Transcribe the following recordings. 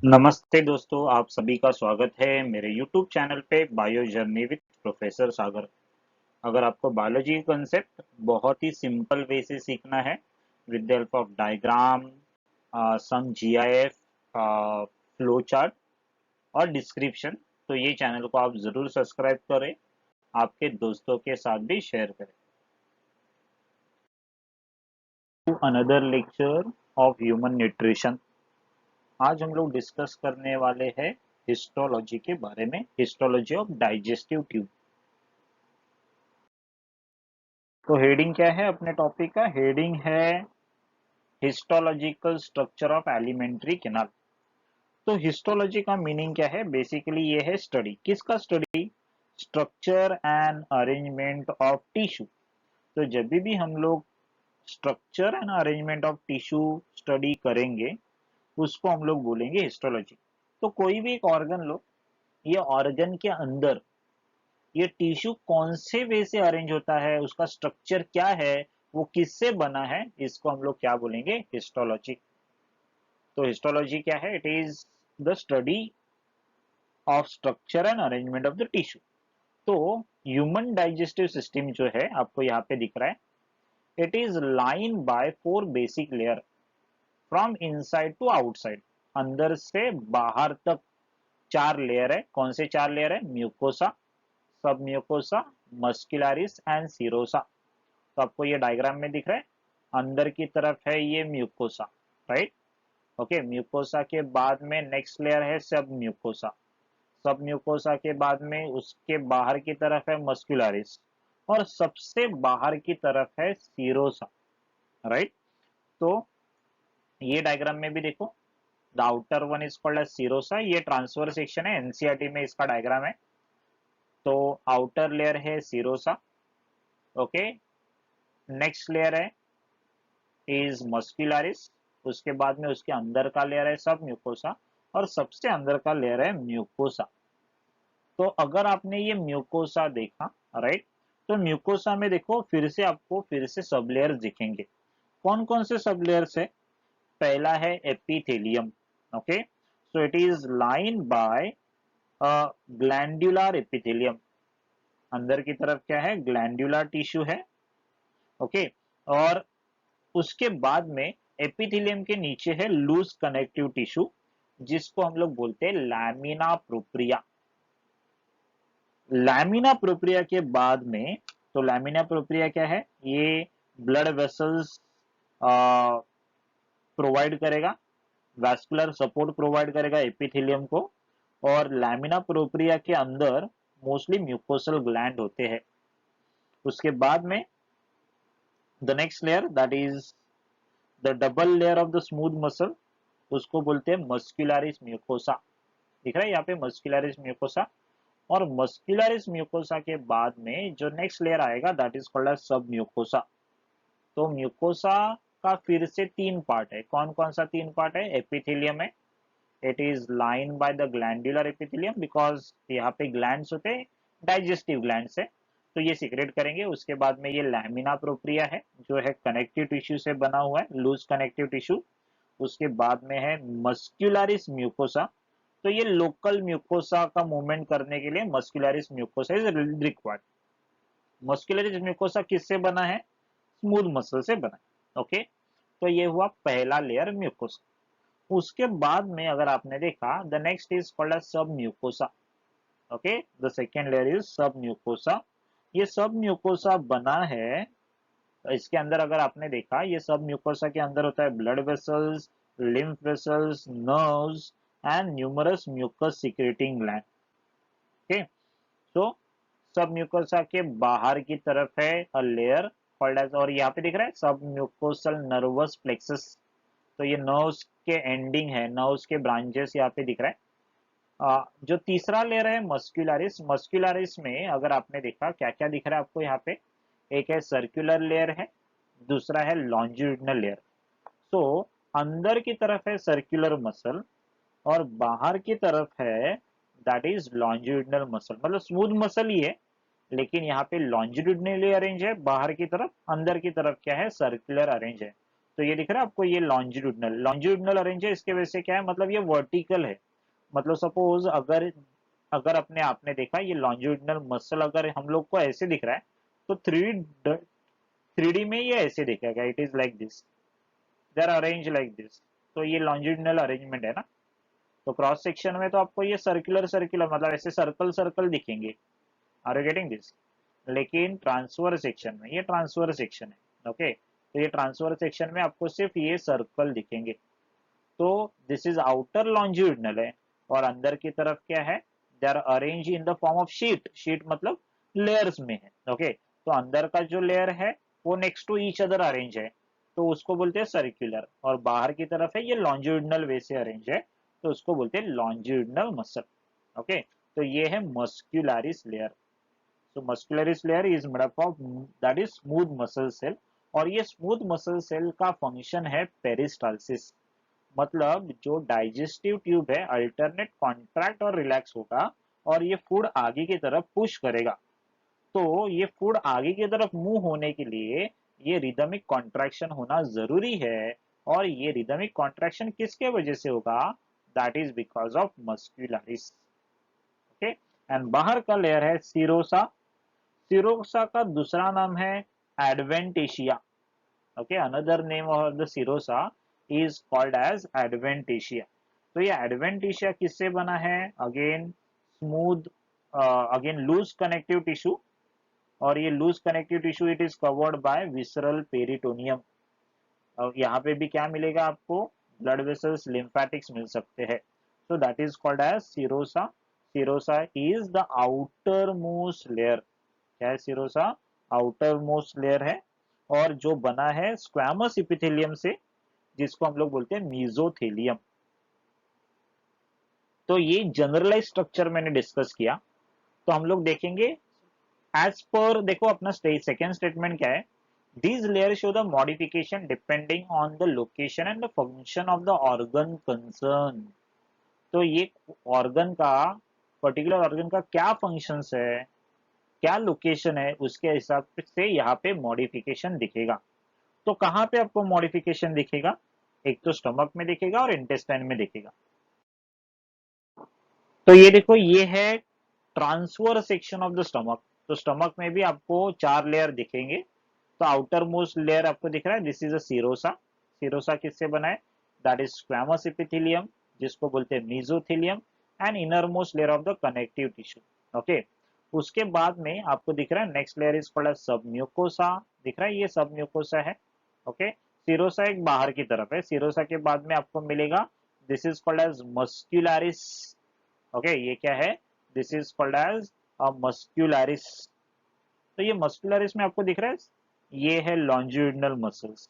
नमस्ते दोस्तों, आप सभी का स्वागत है मेरे YouTube चैनल पे बायो जर्नी विद प्रोफेसर सागर। अगर आपको बायोलॉजी का कंसेप्ट बहुत ही सिंपल वे से सीखना है with the help of diagram, some GIF, flow chart और डिस्क्रिप्शन, तो ये चैनल को आप ज़रूर सब्सक्राइब करें, आपके दोस्तों के साथ भी शेयर करें। Another lecture of human nutrition. आज हम लोग डिस्कस करने वाले हैं हिस्टोलॉजी के बारे में, हिस्टोलॉजी ऑफ डाइजेस्टिव ट्यूब। तो हेडिंग क्या है अपने टॉपिक का? हेडिंग है histological structure of alimentary canal. तो हिस्टोलॉजी का मीनिंग क्या है? बेसिकली ये है स्टडी। किसका study? Structure and arrangement of tissue. तो जब भी हम लोग structure and arrangement of tissue study करेंगे, उसको हम लोग बोलेंगे हिस्टोलॉजी। तो कोई भी एक ऑर्गन लो, ये ऑर्गन के अंदर ये टिश्यू कौन से वे से अरेंज होता है, उसका स्ट्रक्चर क्या है, वो किससे बना है, इसको हम लोग क्या बोलेंगे? हिस्टोलॉजी। तो हिस्टोलॉजी क्या है? It is the study of structure and arrangement of the tissue. तो ह्यूमन डाइजेस्टिव सिस्टम जो है आपको यहाँ पे दिख रहा है, it is line by four basic layer from inside to outside. अंदर से बाहर तक चार लेयर है। कौन से चार लेयर है? म्यूकोसा, सब म्यूकोसा, मस्कुलरिस एंड सीरोसा। तो आपको ये डायग्राम में दिख रहा है, अंदर की तरफ है ये म्यूकोसा, राइट? ओके, म्यूकोसा के बाद में नेक्स्ट लेयर है सब म्यूकोसा। सब म्यूकोसा के बाद में उसके बाहर की तरफ है मस्कुलरिस, और सबसे बाहर की तरफ है सीरोसा, राइट? तो ये डायग्राम में भी देखो, the outer one is called as serosa. ये ट्रांसफर सेक्शन है, एनसीईआरटी में इसका डायग्राम है। तो आउटर लेयर है सीरोसा, ओके। नेक्स्ट लेयर है इज मस्कुलरिस, उसके बाद में उसके अंदर का लेयर है सब म्यूकोसा, और सबसे अंदर का लेयर है म्यूकोसा। तो अगर आपने ये म्यूकोसा देखा, राइट, तो म्यूकोसा में देखो फिर से आपको फिर से सब लेयर्स दिखेंगे। कौन कौन से सब लेयर्स है? पहला है epithelium, okay. So it is line bye glandular epithelium. अंदर की तरफ क्या है? ग्लैंडुलर टिश्यू है, ओके। और उसके बाद में एपिथेलियम के नीचे है लूज कनेक्टिव टिश्यू, जिसको हम लोग बोलते हैं लैमिना प्रोप्रिया। लैमिना प्रोप्रिया के बाद में, तो लैमिना प्रोप्रिया क्या है? ये ब्लड वेसल्स प्रोवाइड करेगा, वैस्कुलर सपोर्ट प्रोवाइड करेगा एपिथेलियम को। और लैमिना प्रोप्रिया के अंदर मोस्टली म्यूकोसल ग्लैंड होते हैं। उसके बाद में the next layer, that is the double layer of the smooth muscle, उसको बोलते हैं मस्कुलरिस म्यूकोसा। दिख रहा है यहाँ पे मस्कुलरिस म्यूकोसा। और मस्कुलरिस म्यूकोसा के बाद में जो नेक्स्ट लेयर आएगा, दैट इज कॉल्ड एज सब म्यूकोसा। तो म्यूकोसा का फिर से तीन पार्ट है। कौन कौन सा तीन पार्ट है? एपिथेलियम है, it is line by the glandular epithelium, because यहाँ पे ग्लैंड्स होते हैं, डाइजेस्टिव ग्लैंड्स है, तो ये सीक्रेट करेंगे। उसके बाद में ये लैमिना प्रोप्रिया है, जो है कनेक्टिव टिश्यू से बना हुआ है, लूज कनेक्टिव टिश्यू। उसके बाद में है मस्कुलरिस म्यूकोसा। तो ये लोकल म्यूकोसा का मूवमेंट करने के लिए muscularis mucosa is required. Muscularis mucosa किससे बना है? स्मूथ मसल से बना है, ओके। तो ये हुआ पहला लेयर म्यूकोसा। उसके बाद में अगर आपने देखा, द नेक्स्ट इज कॉल्ड सब mucosa, okay. The second layer is सब म्यूकोसा। ये सब म्यूकोसा बना है, इसके अंदर अगर आपने देखा, ये सब म्यूकोसा के अंदर होता है blood vessels, lymph vessels, nerves and numerous mucus secreting gland, okay. So सब म्यूकोसा के बाहर की तरफ है अ लेयर कॉल्ड एज, और यहाँ पे दिख रहा है सब म्यूकोसल नर्वस प्लेक्सस। तो ये नर्व्स के एंडिंग है, नर्व्स के ब्रांचेस यहाँ पे दिख रहा है। जो तीसरा लेयर है मस्कुलरिस, मस्कुलरिस में अगर आपने देखा क्या क्या दिख रहा है आपको यहाँ पे, एक है सर्कुलर लेयर है, दूसरा है लॉन्जिट्यूडिनल लेयर। सो अंदर की तरफ है सर्कुलर मसल, और बाहर की तरफ है दैट इज लॉन्जिट्यूडिनल मसल, मतलब स्मूथ मसल ही है, लेकिन यहाँ पे लॉन्जिट्यूडिनली अरेंज है बाहर की तरफ, अंदर की तरफ क्या है? सर्कुलर अरेंज है। तो ये दिख रहा है आपको, ये लॉन्जिट्यूडनल लॉन्जिट्यूडनल अरेंज है, इसके वजह से क्या है, मतलब ये वर्टिकल है। मतलब सपोज अगर अगर अपने आपने देखा ये लॉन्जिट्यूडनल मसल अगर हम लोग को ऐसे दिख रहा है, तो थ्री डी में ये ऐसे दिखेगा, it is like this, they are arrange like this. तो ये लॉन्जिट्यूडनल अरेंजमेंट है ना। तो क्रॉस सेक्शन में तो आपको ये सर्कुलर सर्कुलर मतलब ऐसे सर्कल सर्कल दिखेंगे, आर यू गेटिंग दिस। लेकिन ट्रांसफर सेक्शन में, ये ट्रांसफर सेक्शन है, ओके, तो ये ट्रांसफर सेक्शन में आपको सिर्फ ये सर्कल दिखेंगे। तो दिस इज आउटर लॉन्जिट्यूडनल है, और अंदर की तरफ क्या है, they are arrange in the form of sheet, sheet मतलब लेयर्स में है, ओके। तो अंदर का जो लेयर है वो next to each other arrange है, तो उसको बोलते हैं सर्कुलर, और बाहर की तरफ है ये लॉन्जिट्यूडनल वे से अरेंज है, तो उसको बोलते हैं लॉन्जिट्यूडनल मसल, ओके। तो ये है muscularis layer. So muscularis layer is made up of that is smooth muscle cell, और ये स्मूथ मसल सेल का फंक्शन है पेरिस्टालसिस। मतलब जो डाइजेस्टिव ट्यूब है अल्टरनेट कॉन्ट्रैक्ट और रिलैक्स होगा, और ये फूड आगे की तरफ पुश करेगा। तो ये फूड आगे की तरफ मूव होने के लिए ये रिदमिक कॉन्ट्रैक्शन होना जरूरी है। और ये रिदमिक कॉन्ट्रैक्शन किसके वजह से होगा, that is because of muscularis, okay. And बाहर का लेयर है सीरोसा। सिरोसा का दूसरा नाम है adventitia, okay, another name of the serosa is called as adventitia. तो ये एडवेंटिशिया किससे बना है, again smooth, again loose connective tissue, और ये loose connective tissue it is covered by visceral peritoneum. और यहाँ पे भी क्या मिलेगा आपको, ब्लड वेसल्स लिम्फेटिक्स मिल सकते हैं। so that is called as serosa. Serosa is the outermost layer, क्या है सिरोसा, आउटर मोस्ट लेयर है, और जो बना है स्क्वैमस इपिथेलियम से, जिसको हम लोग बोलते हैं मीजोथेलियम। तो ये जनरलाइज स्ट्रक्चर मैंने डिस्कस किया। तो हम लोग देखेंगे एज पर, देखो अपना सेकेंड स्टेटमेंट क्या है, these layers show the modification depending on the location and the function of the organ concern। तो ये ऑर्गन का, पर्टिकुलर ऑर्गन का क्या फंक्शंस है, क्या लोकेशन है, उसके हिसाब से यहाँ पे मॉडिफिकेशन दिखेगा। तो कहाँ पे आपको मॉडिफिकेशन दिखेगा, एक तो स्टमक में दिखेगा और इंटेस्टाइन में दिखेगा। तो ये देखो, ये है transfer section of the stomach. तो स्टमक में भी आपको चार लेयर दिखेंगे। तो आउटर मोस्ट लेयर आपको दिख रहा है, this is a serosa. Serosa किससे बना है, दैट इज स्क्वैमस एपिथेलियम, जिसको बोलते हैं mesothelium, and inner most layer of the connective tissue, okay. उसके बाद में आपको दिख रहा है नेक्स्ट लेयर इज कॉल्ड सब म्यूकोसा, दिख रहा है ये सब म्यूकोसा है, ओके। सीरोसा एक बाहर की तरफ है, सीरोसा के बाद में आपको मिलेगा, this is called as muscularis, okay. ये क्या है, this is called as muscularis. तो ये मस्कुलरिस में आपको दिख रहा है, ये है लॉन्जिट्यूडिनल मसल्स,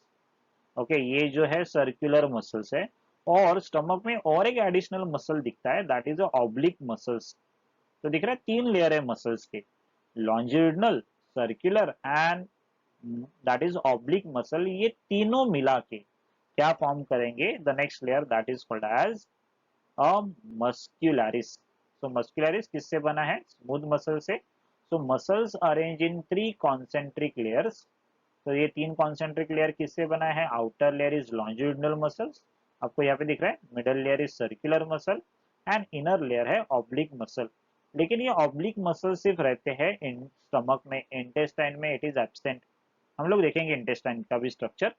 ओके, ये जो है सर्कुलर मसल्स है। और स्टमक में और एक एडिशनल मसल दिखता है, दैट इज ऑब्लिक मसल्स। तो दिख रहा है तीन लेयर है मसल्स के, longitudinal, circular and that is oblique muscle. ये तीनों मिला के क्या फॉर्म करेंगे, the next layer that is called as a muscularis. So muscularis किससे बना है, स्मूथ मसल से। So muscles arrange in three concentric layers. तो ये तीन कॉन्सेंट्रिक लेयर किससे बना है, outer layer is longitudinal muscles, आपको यहाँ पे दिख रहा है, middle layer is circular muscle, and inner layer है ऑब्लिक मसल। लेकिन ये ऑब्लिक मसल सिर्फ रहते हैं इन स्टमक में, इंटेस्टाइन में इट इज एब्सेंट। हम लोग देखेंगे इंटेस्टाइन का भी स्ट्रक्चर।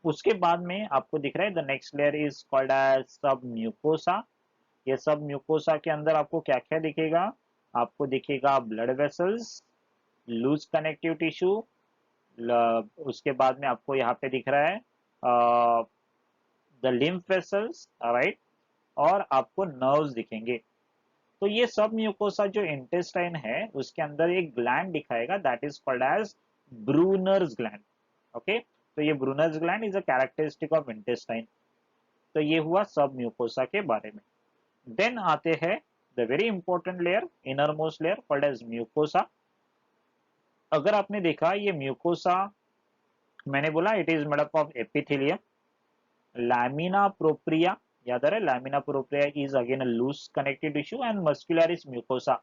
उसके बाद में आपको दिख रहा है the next layer is called as submucosa. ये सब म्यूकोसा के अंदर आपको क्या क्या दिखेगा, आपको दिखेगा blood vessels, loose connective tissue, उसके बाद में आपको यहाँ पे दिख रहा है द लिम्फ वेसल्स, राइट, और आपको नर्व्स दिखेंगे। तो ये सब म्यूकोसा जो इंटेस्टाइन है उसके अंदर एक ग्लैंड दिखाएगा, that is called as Brunner's gland, okay. तो ये Brunner's gland is a characteristic of intestine. तो ये हुआ सब म्यूकोसा के बारे में। देन आते हैं the very important layer, inner most layer called as mucosa. अगर आपने देखा ये म्यूकोसा, मैंने बोला it is made up of epithelium, lamina propria, याद आ रहा है, lamina propria is again a loose connective tissue, and muscularis mucosa.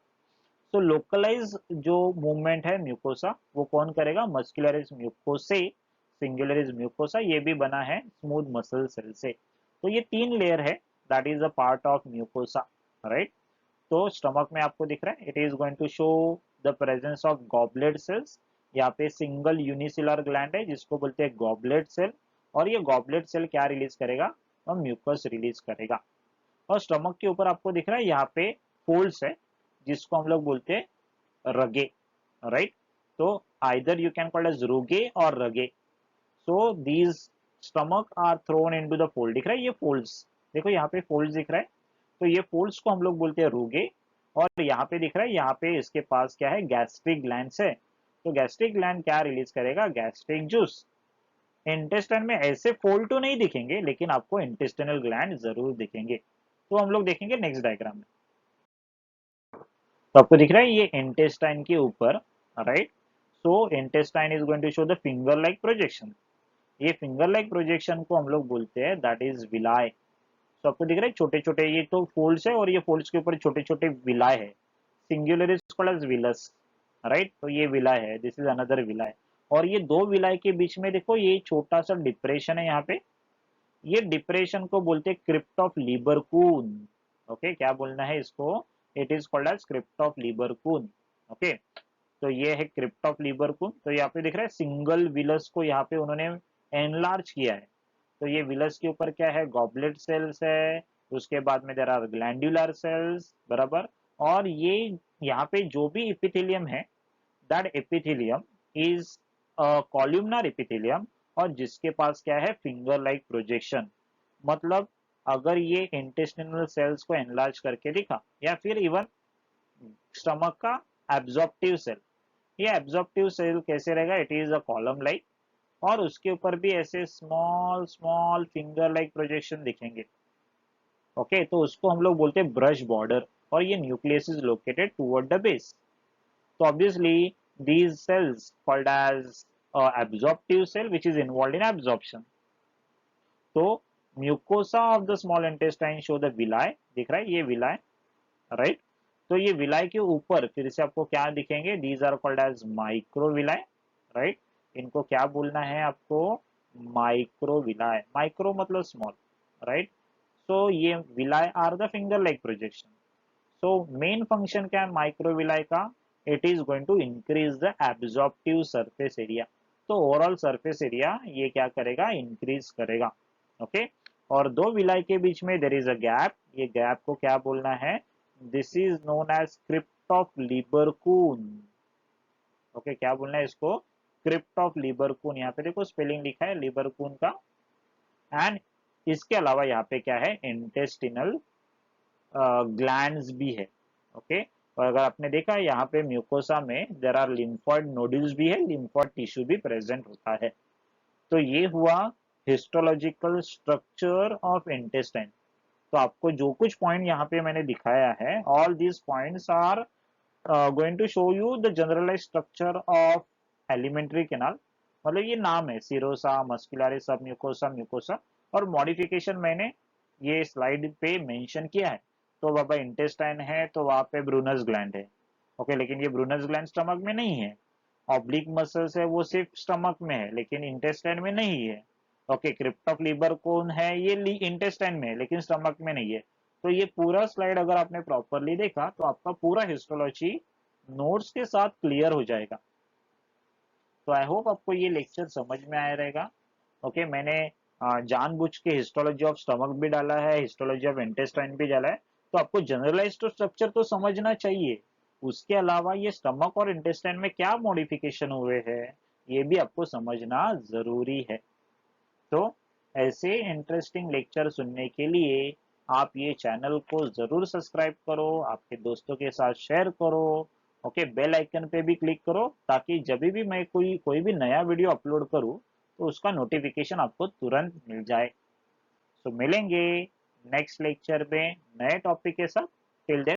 तो लोकलाइज जो मूवमेंट है म्यूकोसा वो कौन करेगा, मस्कुलरिस म्यूकोसे सिंगुलरिस म्यूकोसा, ये भी बना है स्मूथ मसल सेल से। तो ये 3 लेयर है, that is a part of mucosa, right. तो स्टमक में आपको दिख रहा है, it is going to show the presence of goblet cells. यहाँ पे सिंगल यूनिसेलर ग्लैंड है जिसको बोलते हैं गॉबलेट सेल, और ये गॉबलेट सेल क्या रिलीज करेगा, और म्यूकस रिलीज करेगा। और स्टमक के ऊपर आपको दिख रहा है यहाँ पे फोल्ड्स है जिसको हम लोग बोलते हैं रगे, राइट। तो either you can call as rugae और rugae. So these stomach are thrown into the fold, दिख रहा है ये फोल्ड्स, देखो यहाँ पे फोल्ड्स दिख रहा है, तो ये फोल्ड्स को हम लोग बोलते हैं रुगे। और यहाँ पे दिख रहा है, यहाँ पे इसके पास क्या है, गैस्ट्रिक ग्लैंड्स है। तो गैस्ट्रिक ग्लैंड क्या रिलीज करेगा, गैस्ट्रिक जूस। इंटेस्टाइन में ऐसे फोल्ड तो नहीं दिखेंगे, लेकिन आपको इंटेस्टिनल ग्लैंड जरूर दिखेंगे। तो हम लोग देखेंगे नेक्स्ट डायग्राम में। तो आपको दिख रहा है ये इंटेस्टाइन के ऊपर, right. So intestine is going to show the finger like projection. ये फिंगर लाइक प्रोजेक्शन को हम लोग बोलते हैं दैट इज विलाय। तो आपको दिख रहा है छोटे छोटे ये तो फोल्ड्स है, और ये फोल्ड्स के ऊपर छोटे छोटे विलाय है, singular is called as villus, right. तो ये विलाय है, दिस इज अनदर विलाय। और ये दो विलाय के बीच में देखो ये छोटा सा डिप्रेशन है यहाँ पे, ये डिप्रेशन को बोलते हैं क्रिप्ट ऑफ लिबरकून। ओके, क्या बोलना है इसको, it is called as crypt of Lieberkuhn. Okay, तो ये है क्रिप्ट ऑफ लिबरकून। तो यहाँ पे दिख रहा है सिंगल विलस को यहाँ पे उन्होंने एनलार्ज किया है। तो ये विलस के ऊपर क्या है, गॉबलेट सेल्स है, उसके बाद में देर आर ग्लैंडुलर सेल्स, बराबर। और ये यहाँ पे जो भी एपिथेलियम है, that epithelium is columnar epithelium, और जिसके पास क्या है, फिंगर लाइक प्रोजेक्शन। मतलब अगर ये इंटेस्टिनल सेल्स को एनलार्ज करके दिखा, या फिर इवन स्टमक का एब्जॉर्प्टिव सेल, ये एब्जॉर्प्टिव सेल कैसे रहेगा, it is a column like, और उसके ऊपर भी ऐसे small small finger like projection दिखेंगे। ओके, तो उसको हम लोग बोलते हैं ब्रश बॉर्डर, और ये nucleus is located toward the base. So obviously these cells called as absorptive cell which is involved in absorption. तो mucosa of the small intestine show the villi, दिख रहा है ये विलाय, राइट। तो ये विलाय के ऊपर फिर से आपको क्या दिखेंगे, these are called as microvilli, right. इनको क्या बोलना है आपको, माइक्रोविलाय, माइक्रो मतलब स्मॉल, राइट। सो ये villi are the finger like projection. So main function क्या है माइक्रोविलाय का, it is going to increase the absorptive surface area. तो ओवरऑल सरफेस एरिया ये क्या करेगा, इंक्रीज करेगा। ओके, और दो विलाय के बीच में देर इज अ गैप, ये गैप को क्या बोलना है, this is known as crypt of Lieberkuhn. Okay, क्या बोलना है इसको, क्रिप्ट ऑफ लिबरकून। यहाँ पे देखो स्पेलिंग लिखा है लिबरकून का। एंड इसके अलावा यहाँ पे क्या है, इंटेस्टिनल ग्लैंड्स भी है। ओके, और अगर आपने देखा यहाँ पे म्यूकोसा में देर आर लिम्फोइड नोड्यूल्स भी है, लिम्फोइड टिश्यू भी प्रेजेंट होता है। तो ये हुआ हिस्टोलॉजिकल स्ट्रक्चर ऑफ इंटेस्टाइन। तो आपको जो कुछ पॉइंट यहाँ पे मैंने दिखाया है, all these points are going to show you the generalise structure of alimentary canal. मतलब ये नाम है serosa, muscularis, submucosa, mucosa, और मॉडिफिकेशन मैंने ये स्लाइड पे मेंशन किया है। तो बाबा इंटेस्टाइन है तो वहां पे ब्रूनस ग्लैंड है, ओके, लेकिन ये ब्रूनस ग्लैंड स्टमक में नहीं है। ऑब्लिक मसल्स है वो सिर्फ स्टमक में है लेकिन इंटेस्टाइन में नहीं है। ओके, क्रिप्ट ऑफ लीबर कौन है, ये इंटेस्टाइन में है लेकिन स्टमक में नहीं है। तो ये पूरा स्लाइड अगर आपने प्रॉपरली देखा तो आपका पूरा हिस्टोलॉजी नोट्स के साथ क्लियर हो जाएगा। तो आई होप आपको ये लेक्चर समझ में आया रहेगा। ओके, मैंने जानबूझ के हिस्टोलॉजी ऑफ स्टमक भी डाला है, हिस्टोलॉजी ऑफ इंटेस्टाइन भी डाला है। तो आपको जनरलाइज स्ट्रक्चर तो समझना चाहिए, उसके अलावा ये स्टमक और इंटेस्टाइन में क्या मॉडिफिकेशन हुए हैं ये भी आपको समझना जरूरी है। तो ऐसे इंटरेस्टिंग लेक्चर सुनने के लिए आप ये चैनल को जरूर सब्सक्राइब करो, आपके दोस्तों के साथ शेयर करो। ओके, बेल आइकन पे भी क्लिक करो ताकि जब भी मैं कोई भी नया वीडियो अपलोड करूँ तो उसका नोटिफिकेशन आपको तुरंत मिल जाए। तो मिलेंगे नेक्स्ट लेक्चर में नए टॉपिक के साथ। Till then